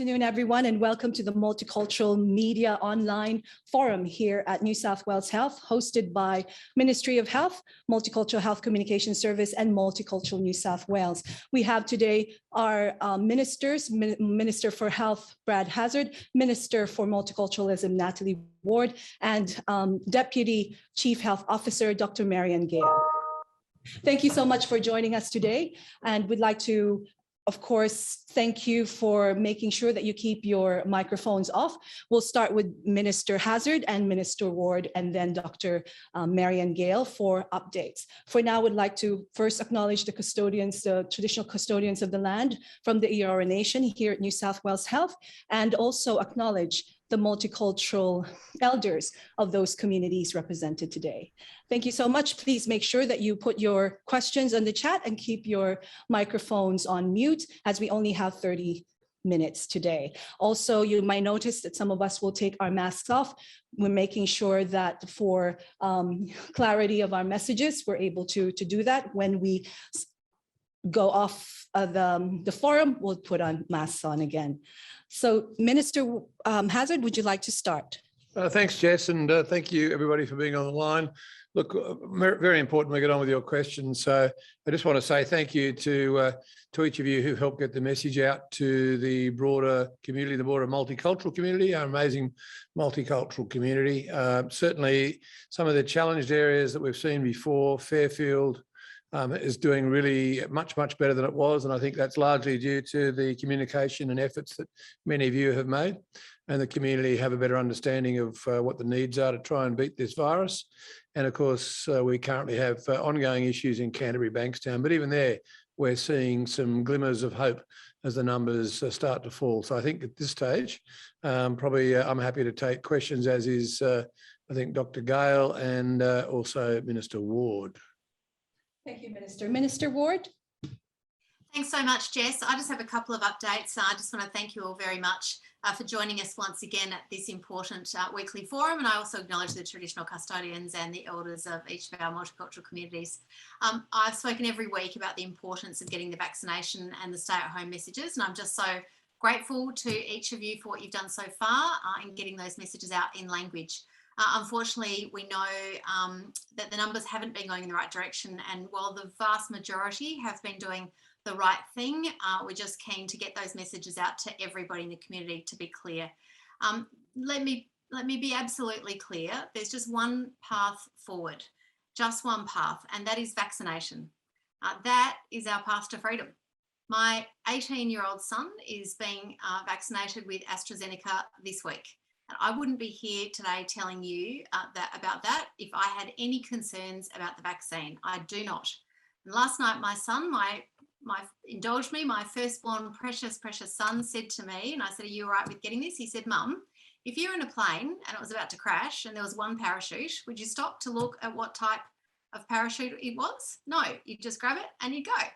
Afternoon, everyone, and welcome to the Multicultural Media Online Forum here at New South Wales Health, hosted by Ministry of Health, Multicultural Health Communication Service, and Multicultural New South Wales. We have today our ministers, Minister for Health, Brad Hazzard, Minister for Multiculturalism, Natalie Ward, and Deputy Chief Health Officer, Dr. Marianne Gale. Thank you so much for joining us today, and we'd like to of course, thank you for making sure that you keep your microphones off. We'll start with Minister Hazzard and Minister Ward, and then Dr. Marianne Gale for updates. For now, I would like to first acknowledge the custodians, the traditional custodians of the land from the Eora Nation here at New South Wales Health, and also acknowledge the multicultural elders of those communities represented today. Thank you so much. Please make sure that you put your questions in the chat and keep your microphones on mute, as we only have 30 minutes today. Also, you might notice that some of us will take our masks off. We're making sure that for clarity of our messages, we're able to do that. When we go off the forum, we'll put on masks on again. So Minister Hazzard, would you like to start? Thanks, Jess, and thank you everybody for being on the line. Look, very important we get on with your questions. So I just want to say thank you to each of you who helped get the message out to the broader community, the broader multicultural community, our amazing multicultural community. Certainly some of the challenged areas that we've seen before, Fairfield, is doing really much better than it was. And I think that's largely due to the communication and efforts that many of you have made, and the community have a better understanding of what the needs are to try and beat this virus. And of course, we currently have ongoing issues in Canterbury, Bankstown, but even there, we're seeing some glimmers of hope as the numbers start to fall. So I think at this stage, probably I'm happy to take questions, as is, I think, Dr. Gale and also Minister Ward. Thank you, Minister. Minister Ward. Thanks so much, Jess. I just have a couple of updates. I just want to thank you all very much for joining us once again at this important weekly forum. And I also acknowledge the traditional custodians and the elders of each of our multicultural communities. I've spoken every week about the importance of getting the vaccination and the stay-at-home messages, and I'm just so grateful to each of you for what you've done so far in getting those messages out in language. Unfortunately, we know that the numbers haven't been going in the right direction, and while the vast majority have been doing the right thing, we're just keen to get those messages out to everybody in the community to be clear. Let me be absolutely clear. There's just one path forward, just one path, and that is vaccination. That is our path to freedom. My 18-year-old son is being vaccinated with AstraZeneca this week. And I wouldn't be here today telling you about that if I had any concerns about the vaccine. I do not. And last night, my son, indulged me, my firstborn precious son said to me, and I said, "Are you all right with getting this?" He said, "Mum, if you're in a plane and it was about to crash and there was one parachute, would you stop to look at what type of parachute it was? No, you just grab it and you go." And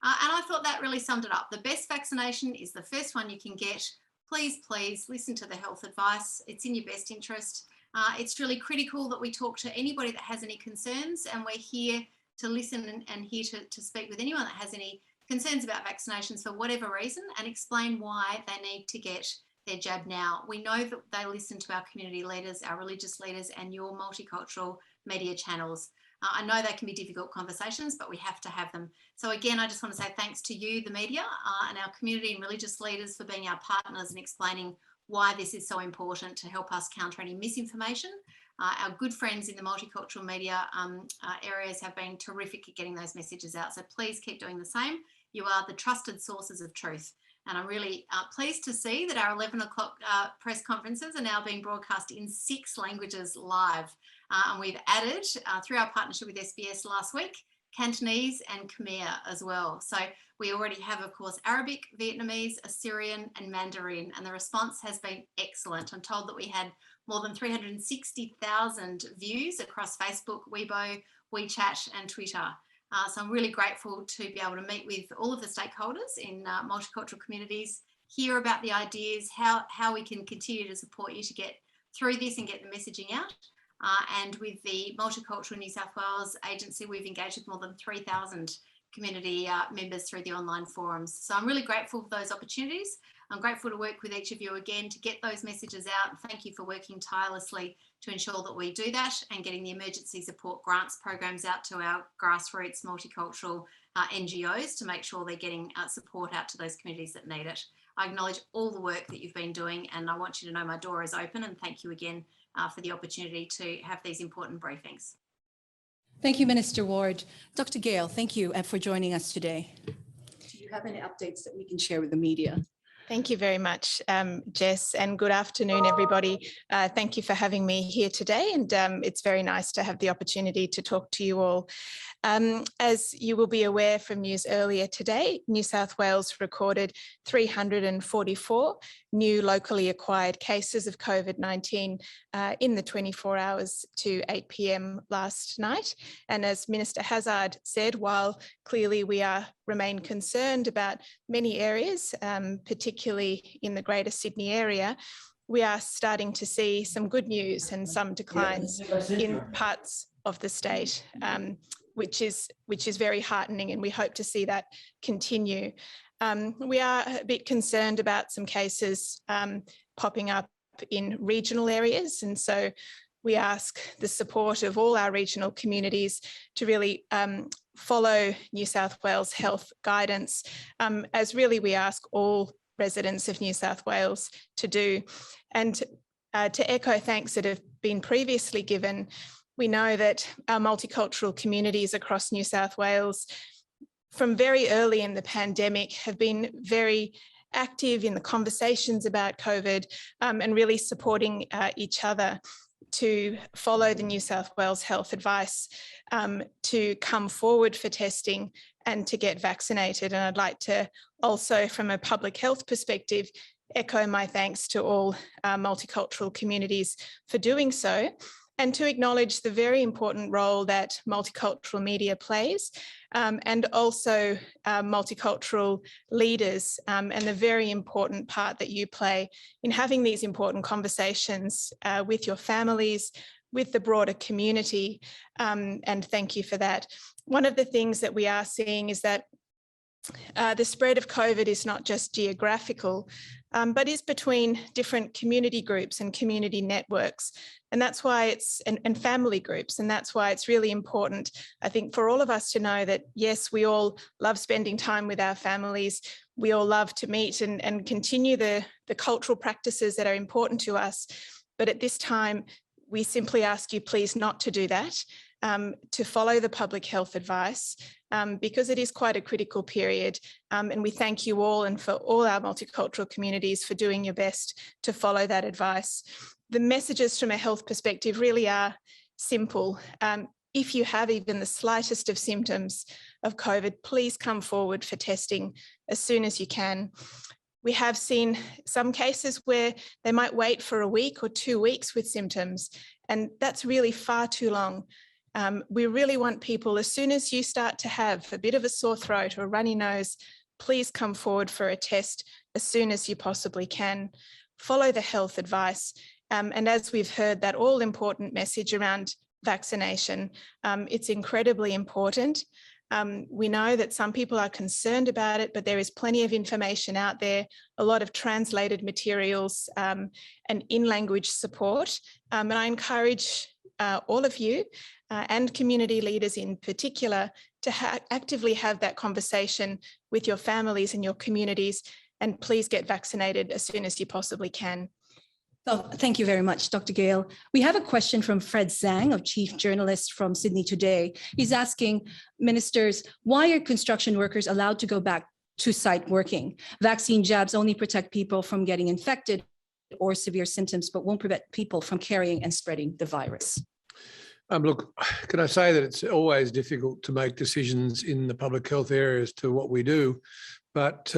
I thought that really summed it up. The best vaccination is the first one you can get. Please listen to the health advice. It's in your best interest. It's really critical that we talk to anybody that has any concerns, and we're here to listen and here to speak with anyone that has any concerns about vaccinations for whatever reason, and explain why they need to get their jab now. We know that they listen to our community leaders, our religious leaders, and your multicultural media channels. I know they can be difficult conversations, but we have to have them. So again, I just want to say thanks to you, the media, and our community and religious leaders for being our partners and explaining why this is so important to help us counter any misinformation. Our good friends in the multicultural media areas have been terrific at getting those messages out. So please keep doing the same. You are the trusted sources of truth. And I'm really pleased to see that our 11 o'clock press conferences are now being broadcast in 6 languages live. And we've added, through our partnership with SBS last week, Cantonese and Khmer as well. So we already have, of course, Arabic, Vietnamese, Assyrian and Mandarin, and the response has been excellent. I'm told that we had more than 360,000 views across Facebook, Weibo, WeChat and Twitter. So I'm really grateful to be able to meet with all of the stakeholders in multicultural communities, hear about the ideas, how we can continue to support you to get through this and get the messaging out. And with the Multicultural New South Wales agency, we've engaged with more than 3,000 community members through the online forums. So I'm really grateful for those opportunities. I'm grateful to work with each of you again to get those messages out. Thank you for working tirelessly to ensure that we do that and getting the emergency support grants programs out to our grassroots multicultural NGOs to make sure they're getting support out to those communities that need it. I acknowledge all the work that you've been doing, and I want you to know my door is open, and thank you again for the opportunity to have these important briefings. Thank you, Minister Ward. Dr. Gale, thank you for joining us today. Do you have any updates that we can share with the media? Thank you very much, Jess, and good afternoon, everybody. Thank you for having me here today, and it's very nice to have the opportunity to talk to you all. As you will be aware from news earlier today, New South Wales recorded 344 new locally acquired cases of COVID-19 in the 24 hours to 8 p.m. last night. And as Minister Hazzard said, while clearly we remain concerned about many areas, particularly in the Greater Sydney area, we are starting to see some good news and some declines in parts of the state, which is very heartening, and we hope to see that continue. We are a bit concerned about some cases popping up in regional areas, and so we ask the support of all our regional communities to really follow New South Wales health guidance, as really we ask all residents of New South Wales to do. And to echo thanks that have been previously given, we know that our multicultural communities across New South Wales from very early in the pandemic have been very active in the conversations about COVID and really supporting each other to follow the New South Wales health advice, to come forward for testing and to get vaccinated. And I'd like to also, from a public health perspective, echo my thanks to all multicultural communities for doing so, and to acknowledge the very important role that multicultural media plays, and also multicultural leaders, and the very important part that you play in having these important conversations with your families, with the broader community, and thank you for that. One of the things that we are seeing is that the spread of COVID is not just geographical, but is between different community groups and community networks. And that's why it's, and family groups, and that's why it's really important, I think, for all of us to know that, yes, we all love spending time with our families. We all love to meet and continue the cultural practices that are important to us. But at this time, we simply ask you please not to do that, to follow the public health advice, because it is quite a critical period. And we thank you all, and for all our multicultural communities, for doing your best to follow that advice. The messages from a health perspective really are simple. If you have even the slightest of symptoms of COVID, please come forward for testing as soon as you can. We have seen some cases where they might wait for a week or 2 weeks with symptoms, and that's really far too long. We really want people, as soon as you start to have a bit of a sore throat or a runny nose, please come forward for a test as soon as you possibly can. Follow the health advice. And as we've heard, that all important message around vaccination, it's incredibly important. We know that some people are concerned about it, but there is plenty of information out there, a lot of translated materials and in-language support. And I encourage all of you and community leaders in particular to actively have that conversation with your families and your communities, and please get vaccinated as soon as you possibly can. So thank you very much, Dr. Gale. We have a question from Fred Zhang, of Chief Journalist from Sydney Today. He's asking ministers, why are construction workers allowed to go back to site working? Vaccine jabs only protect people from getting infected or severe symptoms, but won't prevent people from carrying and spreading the virus. Look, can I say that it's always difficult to make decisions in the public health area as to what we do, but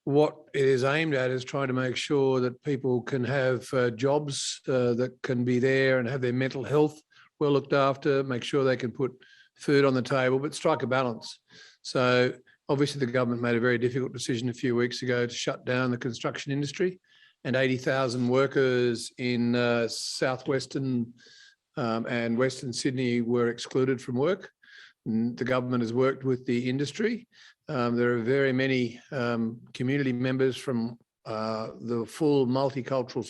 what it is aimed at is trying to make sure that people can have jobs that can be there and have their mental health well looked after, make sure they can put food on the table, but strike a balance. So obviously the government made a very difficult decision a few weeks ago to shut down the construction industry, and 80,000 workers in southwestern and Western Sydney were excluded from work. The government has worked with the industry. There are very many community members from the full multicultural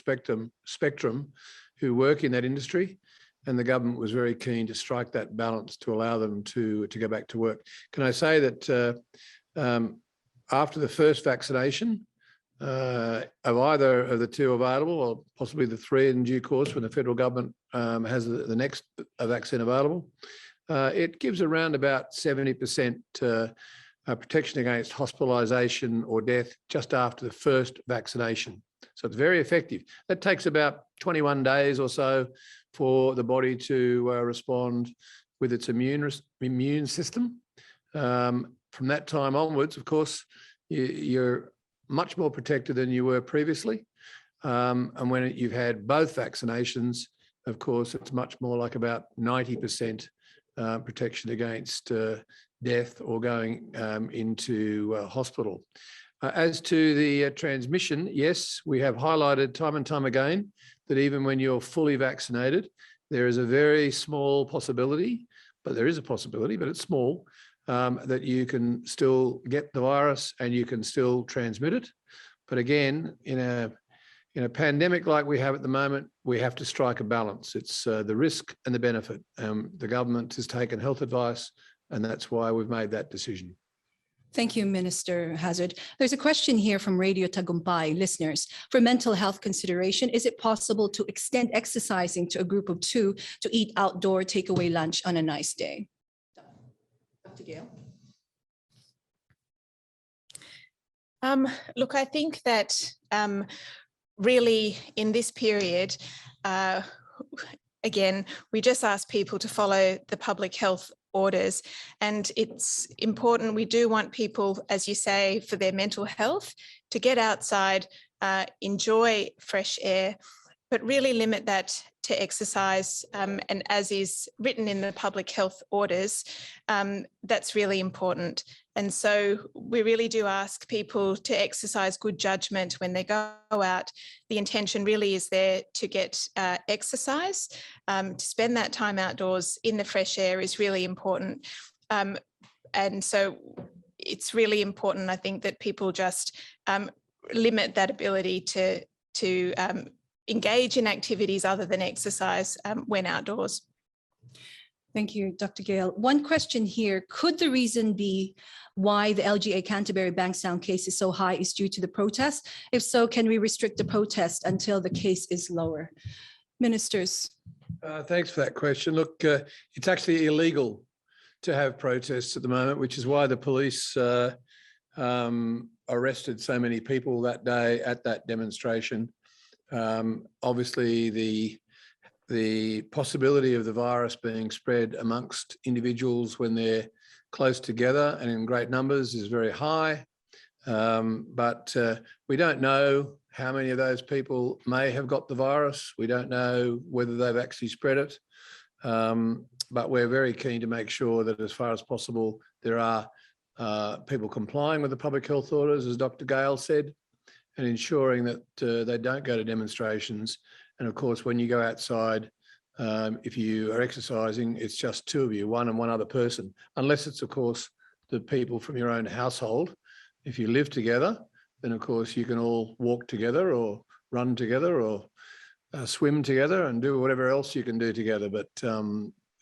spectrum who work in that industry, and the government was very keen to strike that balance to allow them to go back to work. Can I say that after the first vaccination, of either of the two available, or possibly the three in due course when the federal government has the next vaccine available, it gives around about 70% protection against hospitalisation or death just after the first vaccination. So it's very effective. That takes about 21 days or so for the body to respond with its immune system. From that time onwards, of course, you're much more protected than you were previously. And when you've had both vaccinations, of course, it's much more like about 90% protection against death or going into hospital. As to the transmission, yes, we have highlighted time and time again that even when you're fully vaccinated, there is a very small possibility, but there is a possibility, but it's small, that you can still get the virus and you can still transmit it. But again, in a pandemic like we have at the moment, we have to strike a balance. It's the risk and the benefit. The government has taken health advice, and that's why we've made that decision. Thank you, Minister Hazzard. There's a question here from Radio Tagumpay listeners. For mental health consideration, is it possible to extend exercising to a group of 2 to eat outdoor takeaway lunch on a nice day? Dr. Gale. Look, I think that really in this period, again, we just ask people to follow the public health orders, and it's important. We do want people, as you say, for their mental health, to get outside, enjoy fresh air, but really limit that to exercise. And as is written in the public health orders, that's really important. And so we really do ask people to exercise good judgment when they go out. The intention really is there to get exercise. To spend that time outdoors in the fresh air is really important. And so it's really important, I think, that people just limit that ability to engage in activities other than exercise when outdoors. Thank you, Dr. Gale. One question here, could the reason be why the LGA Canterbury Bankstown case is so high is due to the protest? If so, can we restrict the protest until the case is lower? Ministers. Thanks for that question. Look, it's actually illegal to have protests at the moment, which is why the police arrested so many people that day at that demonstration. Obviously, the possibility of the virus being spread amongst individuals when they're close together and in great numbers is very high. But we don't know how many of those people may have got the virus. We don't know whether they've actually spread it. But we're very keen to make sure that as far as possible, there are people complying with the public health orders, as Dr. Gale said, and ensuring that they don't go to demonstrations. And of course, when you go outside, if you are exercising, it's just 2 of you, one and one other person, unless it's, of course, the people from your own household. If you live together, then of course you can all walk together or run together or swim together and do whatever else you can do together. But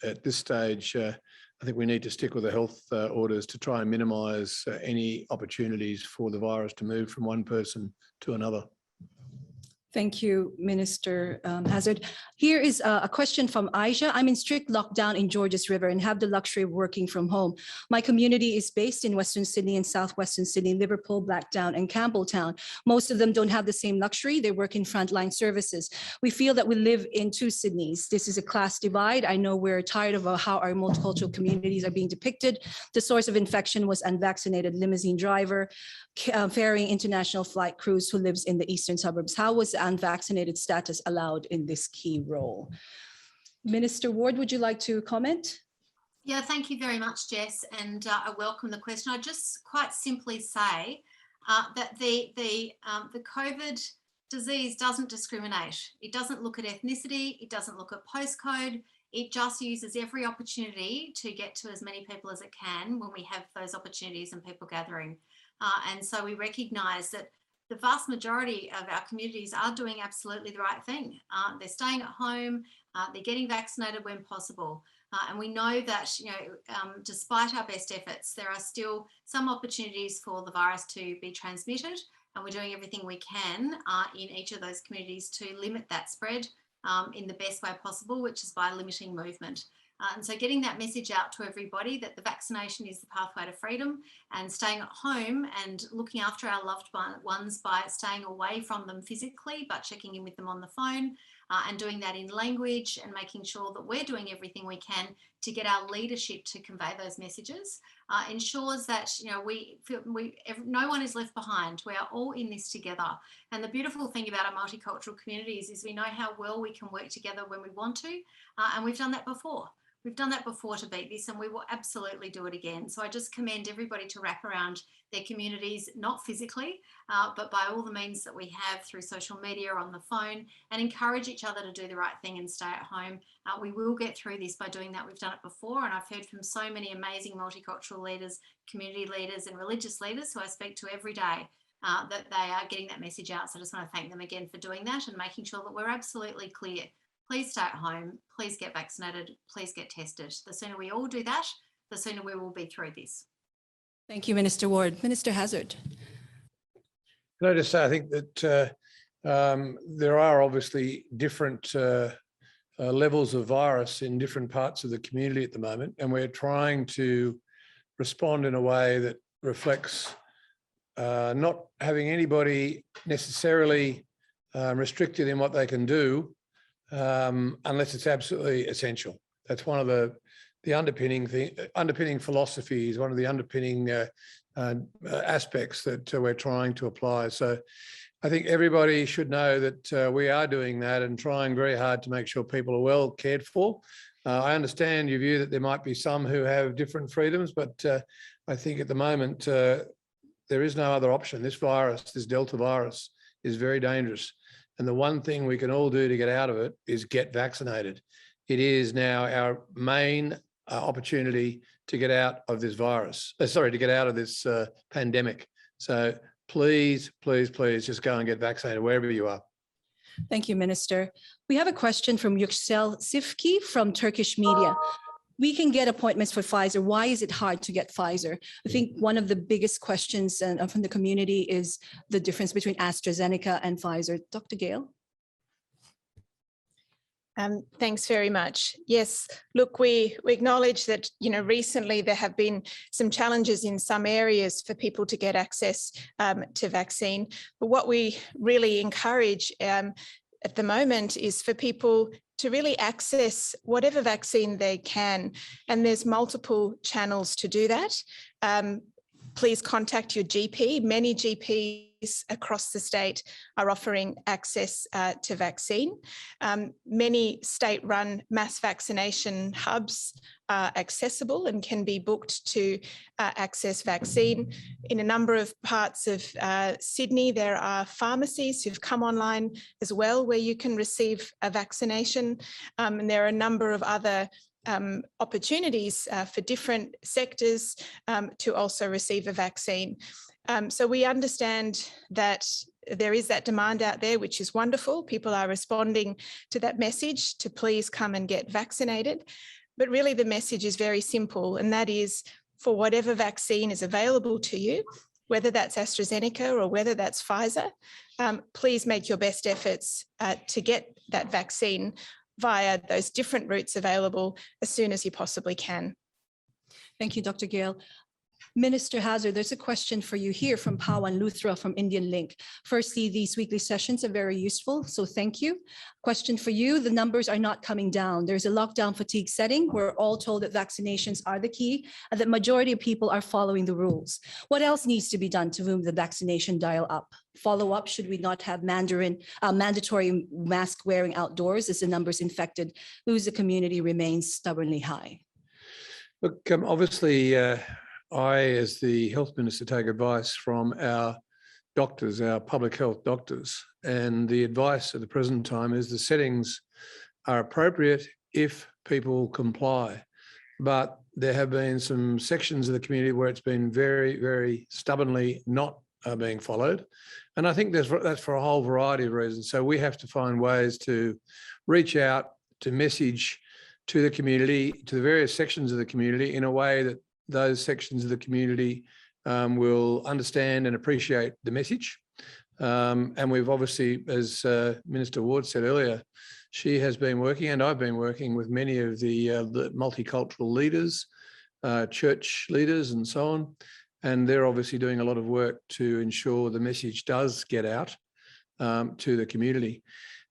at this stage, I think we need to stick with the health orders to try and minimise any opportunities for the virus to move from one person to another. Thank you, Minister Hazzard. Here is a question from Aisha. I'm in strict lockdown in Georges River and have the luxury of working from home. My community is based in Western Sydney and Southwestern Sydney, Liverpool, Blacktown, and Campbelltown. Most of them don't have the same luxury. They work in frontline services. We feel that we live in 2 Sydneys. This is a class divide. I know we're tired of how our multicultural communities are being depicted. The source of infection was unvaccinated limousine driver ferrying international flight crews who lives in the eastern suburbs. How was unvaccinated status allowed in this key role? Minister Ward, would you like to comment? Yeah, thank you very much, Jess, and I welcome the question. I just quite simply say that the COVID disease doesn't discriminate. It doesn't look at ethnicity. It doesn't look at postcode. It just uses every opportunity to get to as many people as it can when we have those opportunities and people gathering. And so we recognise that the vast majority of our communities are doing absolutely the right thing. They're staying at home, they're getting vaccinated when possible. And we know that, despite our best efforts, there are still some opportunities for the virus to be transmitted. And we're doing everything we can in each of those communities to limit that spread in the best way possible, which is by limiting movement. And so getting that message out to everybody that the vaccination is the pathway to freedom, and staying at home and looking after our loved ones by staying away from them physically, but checking in with them on the phone, and doing that in language, and making sure that we're doing everything we can to get our leadership to convey those messages, ensures that no one is left behind. We are all in this together. And the beautiful thing about our multicultural communities is we know how well we can work together when we want to, and we've done that before. We've done that before to beat this, and we will absolutely do it again. So I just commend everybody to wrap around their communities, not physically, but by all the means that we have through social media or on the phone, and encourage each other to do the right thing and stay at home. We will get through this by doing that. We've done it before, and I've heard from so many amazing multicultural leaders, community leaders and religious leaders who I speak to every day, that they are getting that message out. So I just want to thank them again for doing that and making sure that we're absolutely clear. Please stay at home, please get vaccinated, please get tested. The sooner we all do that, the sooner we will be through this. Thank you, Minister Ward. Minister Hazzard. Can I just say, I think that there are obviously different levels of virus in different parts of the community at the moment, and we're trying to respond in a way that reflects not having anybody necessarily restricted in what they can do, unless it's absolutely essential. That's one of the underpinning philosophies, one of the underpinning aspects that we're trying to apply. So I think everybody should know that we are doing that and trying very hard to make sure people are well cared for. I understand your view that there might be some who have different freedoms, but I think at the moment there is no other option. This virus, this Delta virus, is very dangerous. And the one thing we can all do to get out of it is get vaccinated. It is now our main opportunity to get out of this virus, to get out of this pandemic. So please, please, please just go and get vaccinated wherever you are. Thank you, Minister. We have a question from Yüksel Sifki from Turkish media. We can get appointments for Pfizer. Why is it hard to get Pfizer? I think one of the biggest questions from the community is the difference between AstraZeneca and Pfizer. Dr. Gale? Thanks very much. Yes, look, we acknowledge that, recently there have been some challenges in some areas for people to get access to vaccine. But what we really encourage at the moment is for people to really access whatever vaccine they can. And there's multiple channels to do that. Please contact your GP. Many GPs across the state are offering access to vaccine. Many state-run mass vaccination hubs are accessible and can be booked to access vaccine. In a number of parts of Sydney, there are pharmacies who've come online as well where you can receive a vaccination. And there are a number of other opportunities for different sectors to also receive a vaccine. So we understand that there is that demand out there, which is wonderful. People are responding to that message to please come and get vaccinated. But really the message is very simple, and that is for whatever vaccine is available to you, whether that's AstraZeneca or whether that's Pfizer, please make your best efforts to get that vaccine via those different routes available as soon as you possibly can. Thank you, Dr. Gale. Minister Hazzard, there's a question for you here from Pawan Luthra from Indian Link. Firstly, these weekly sessions are very useful, so thank you. Question for you, the numbers are not coming down. There's a lockdown fatigue setting. We're all told that vaccinations are the key and that majority of people are following the rules. What else needs to be done to move the vaccination dial up? Follow up, should we not have mandatory mask wearing outdoors as the numbers infected lose the community remains stubbornly high? Look, obviously, I, as the health minister, take advice from our doctors, our public health doctors, and the advice at the present time is the settings are appropriate if people comply. But there have been some sections of the community where it's been very, very stubbornly not are being followed. And I think that's for a whole variety of reasons. So we have to find ways to reach out, to message to the community, to the various sections of the community in a way that those sections of the community will understand and appreciate the message. And we've obviously, as Minister Ward said earlier, she has been working, and I've been working with many of the multicultural leaders, church leaders and so on. And they're obviously doing a lot of work to ensure the message does get out to the community.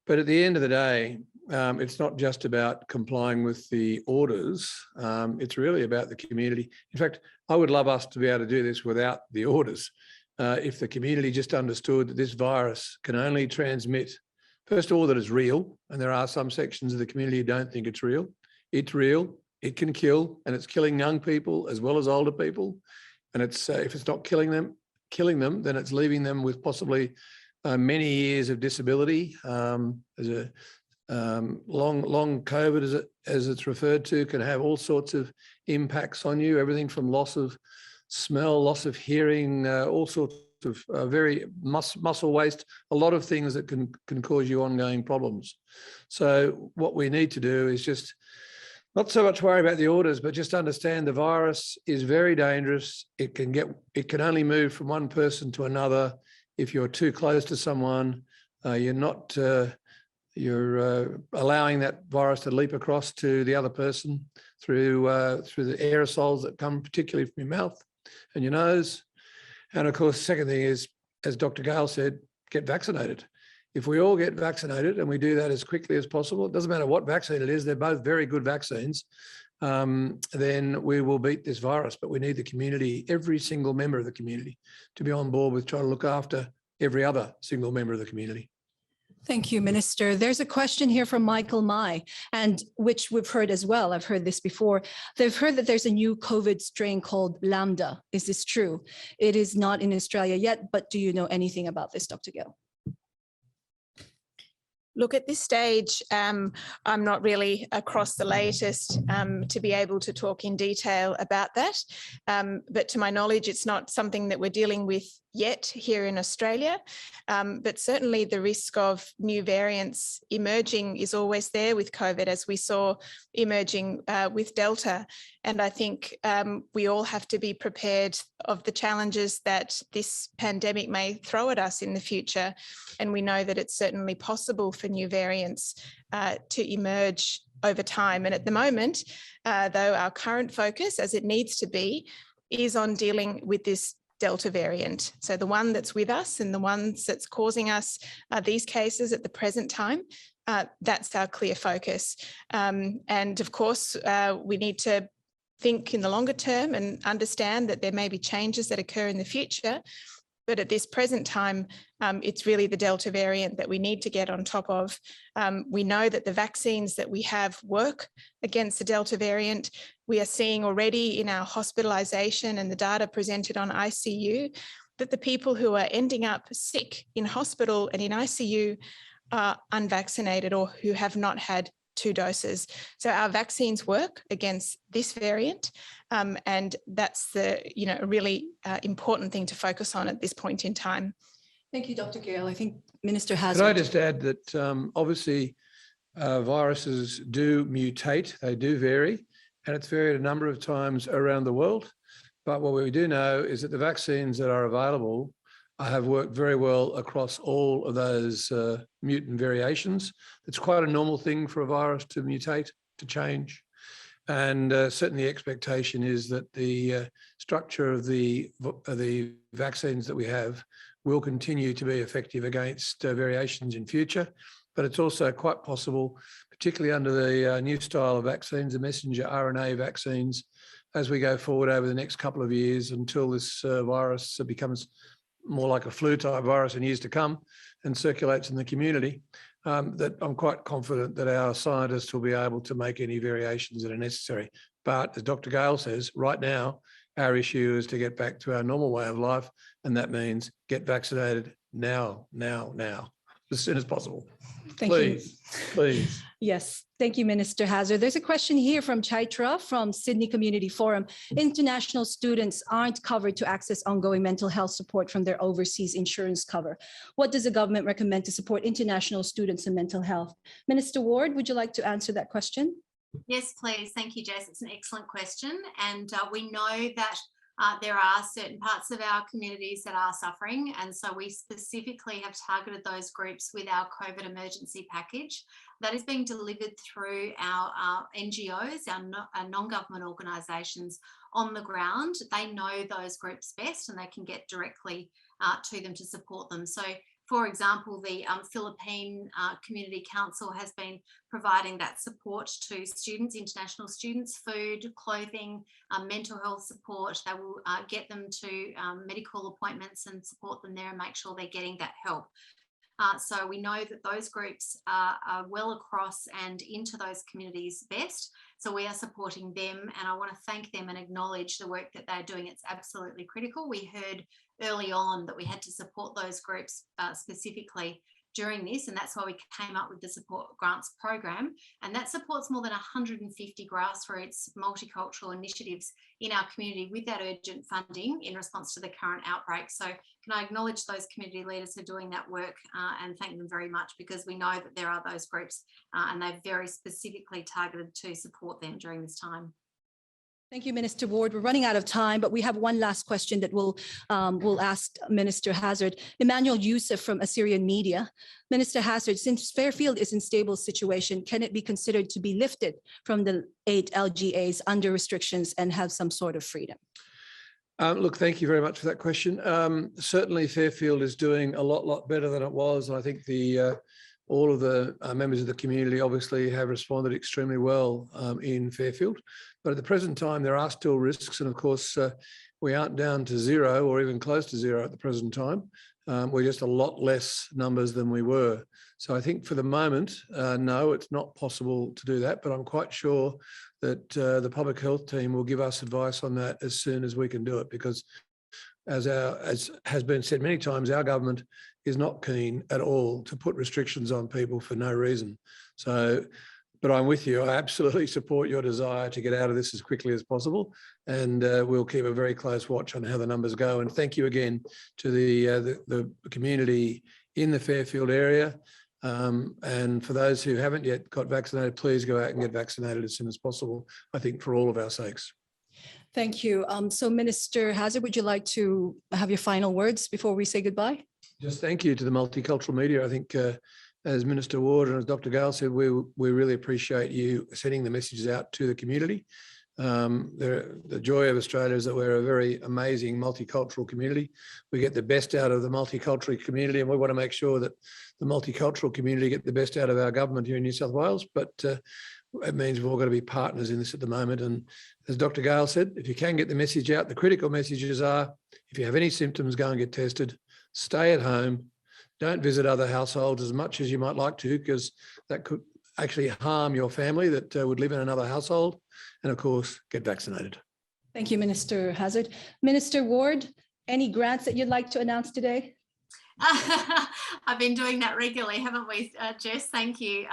But at the end of the day, it's not just about complying with the orders. It's really about the community. In fact, I would love us to be able to do this without the orders. If the community just understood that this virus can only transmit, first of all, that it's real, and there are some sections of the community who don't think it's real. It's real, it can kill, and it's killing young people as well as older people. And it's if it's not killing them, then it's leaving them with possibly many years of disability. As a long COVID, as it's referred to, can have all sorts of impacts on you. Everything from loss of smell, loss of hearing, all sorts of very muscle waste. A lot of things that can cause you ongoing problems. So what we need to do is just not so much worry about the orders, but just understand the virus is very dangerous. It can only move from one person to another. If you're too close to someone, you're allowing that virus to leap across to the other person through the aerosols that come particularly from your mouth and your nose. And of course, the second thing is, as Dr. Gale said, get vaccinated. If we all get vaccinated and we do that as quickly as possible, it doesn't matter what vaccine it is, they're both very good vaccines, then we will beat this virus. But we need the community, every single member of the community, to be on board with trying to look after every other single member of the community. Thank you, Minister. There's a question here from Michael Mai, and which we've heard as well. I've heard this before. They've heard that there's a new COVID strain called Lambda. Is this true? It is not in Australia yet, but do you know anything about this, Dr. Gale? Look, at this stage, I'm not really across the latest to be able to talk in detail about that. But to my knowledge, it's not something that we're dealing with yet here in Australia. But certainly the risk of new variants emerging is always there with COVID, as we saw emerging with Delta. And I think we all have to be prepared of the challenges that this pandemic may throw at us in the future. And we know that it's certainly possible for new variants to emerge over time. And at the moment, though, our current focus, as it needs to be, is on dealing with this Delta variant. So the one that's with us and the ones that's causing us these cases at the present time, that's our clear focus. And of course, we need to think in the longer term and understand that there may be changes that occur in the future. But at this present time, it's really the Delta variant that we need to get on top of. We know that the vaccines that we have work against the Delta variant. We are seeing already in our hospitalisation and the data presented on ICU that the people who are ending up sick in hospital and in ICU are unvaccinated or who have not had 2 doses. So our vaccines work against this variant, and that's the a really important thing to focus on at this point in time. Thank you, Dr. Gale. I think Minister Hazzard. Can I just add that obviously viruses do mutate, they do vary, and it's varied a number of times around the world. But what we do know is that the vaccines that are available have worked very well across all of those mutant variations. It's quite a normal thing for a virus to mutate, to change. And certainly the expectation is that the structure of the vaccines that we have will continue to be effective against variations in future. But it's also quite possible, particularly under the new style of vaccines, the messenger RNA vaccines, as we go forward over the next couple of years until this virus becomes more like a flu type virus in years to come and circulates in the community, that I'm quite confident that our scientists will be able to make any variations that are necessary. But as Dr. Gale says, right now, our issue is to get back to our normal way of life. And that means get vaccinated now. as soon as possible. Thank you. Please, please. Yes, thank you, Minister Hazzard. There's a question here from Chaitra from Sydney Community Forum. International students aren't covered to access ongoing mental health support from their overseas insurance cover. What does the government recommend to support international students in mental health? Minister Ward, would you like to answer that question? Yes, please. Thank you, Jess. It's an excellent question. And we know that there are certain parts of our communities that are suffering. And so we specifically have targeted those groups with our COVID emergency package that is being delivered through our NGOs, our non-government organisations on the ground. They know those groups best and they can get directly to them to support them. So, for example, the Philippine Community Council has been providing that support to students, international students, food, clothing, mental health support. They will get them to medical appointments and support them there and make sure they're getting that help. So we know that those groups are well across and into those communities best. So we are supporting them, and I want to thank them and acknowledge the work that they're doing. It's absolutely critical. We heard early on that we had to support those groups specifically during this, and that's why we came up with the support grants program, and that supports more than 150 grassroots multicultural initiatives in our community with that urgent funding in response to the current outbreak. So can I acknowledge those community leaders who are doing that work and thank them very much, because we know that there are those groups and they've very specifically targeted to support them during this time. Thank you, Minister Ward. We're running out of time, but we have one last question that we'll ask Minister Hazzard. Emmanuel Youssef from Assyrian Media. Minister Hazzard, since Fairfield is in stable situation, can it be considered to be lifted from the 8 LGAs under restrictions and have some sort of freedom? Look, thank you very much for that question. Certainly Fairfield is doing a lot better than it was. And I think all of the members of the community obviously have responded extremely well in Fairfield. But at the present time, there are still risks. And of course, we aren't down to zero or even close to zero at the present time. We're just a lot less numbers than we were. So I think for the moment, no, it's not possible to do that. But I'm quite sure that the public health team will give us advice on that as soon as we can do it, because as has been said many times, our government is not keen at all to put restrictions on people for no reason. So, but I'm with you. I absolutely support your desire to get out of this as quickly as possible, and we'll keep a very close watch on how the numbers go. And thank you again to the community in the Fairfield area. And for those who haven't yet got vaccinated, please go out and get vaccinated as soon as possible, I think for all of our sakes. Thank you. So Minister Hazzard, would you like to have your final words before we say goodbye? Just thank you to the multicultural media. I think as Minister Ward and as Dr. Gale said, we really appreciate you sending the messages out to the community. The joy of Australia is that we're a very amazing multicultural community. We get the best out of the multicultural community, and we want to make sure that the multicultural community get the best out of our government here in New South Wales. But it means we've all got to be partners in this at the moment. And as Dr. Gale said, if you can get the message out, the critical messages are, if you have any symptoms, go and get tested, stay at home, don't visit other households as much as you might like to, because that could actually harm your family that would live in another household. And of course, get vaccinated. Thank you, Minister Hazzard. Minister Ward, any grants that you'd like to announce today? I've been doing that regularly, haven't we, Jess? Thank you.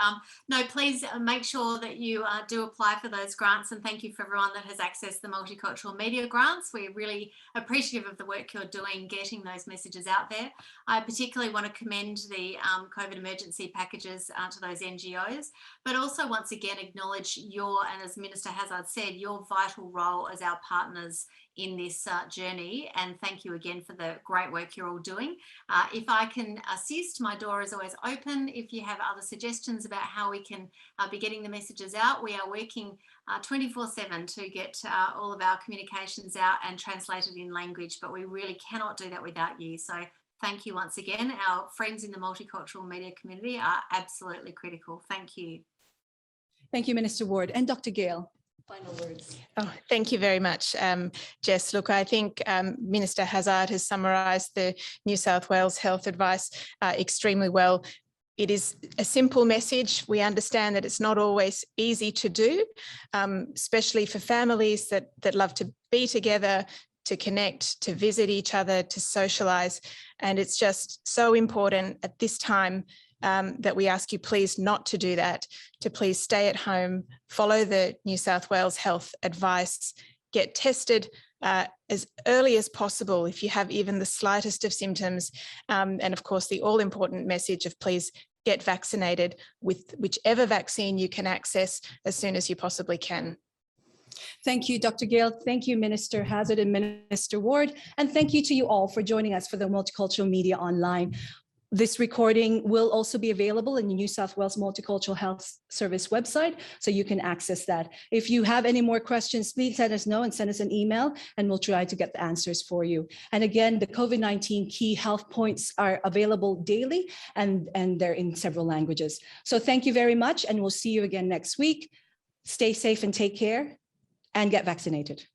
No, please make sure that you do apply for those grants, and thank you for everyone that has accessed the multicultural media grants. We're really appreciative of the work you're doing getting those messages out there. I particularly want to commend the COVID emergency packages to those NGOs, but also once again acknowledge your, and as Minister Hazzard said, your vital role as our partners in this journey, and thank you again for the great work you're all doing. If I can assist, my door is always open. If you have other suggestions about how we can be getting the messages out, we are working 24/7 to get all of our communications out and translated in language, but we really cannot do that without you. So thank you once again. Our friends in the multicultural media community are absolutely critical. Thank you. Thank you, Minister Ward. And Dr. Gale, final words. Oh, thank you very much, Jess. Look, I think Minister Hazzard has summarised the New South Wales health advice extremely well. It is a simple message. We understand that it's not always easy to do, especially for families that love to be together, to connect, to visit each other, to socialise. And it's just so important at this time that we ask you please not to do that, to please stay at home, follow the New South Wales health advice, get tested as early as possible if you have even the slightest of symptoms. And of course, the all-important message of please get vaccinated with whichever vaccine you can access as soon as you possibly can. Thank you, Dr. Gale. Thank you, Minister Hazzard and Minister Ward. And thank you to you all for joining us for the Multicultural Media Online. This recording will also be available in the New South Wales Multicultural Health Service website, so you can access that. If you have any more questions, please let us know and send us an email, and we'll try to get the answers for you. And again, the COVID-19 key health points are available daily, and they're in several languages. So thank you very much, and we'll see you again next week. Stay safe and take care, and get vaccinated.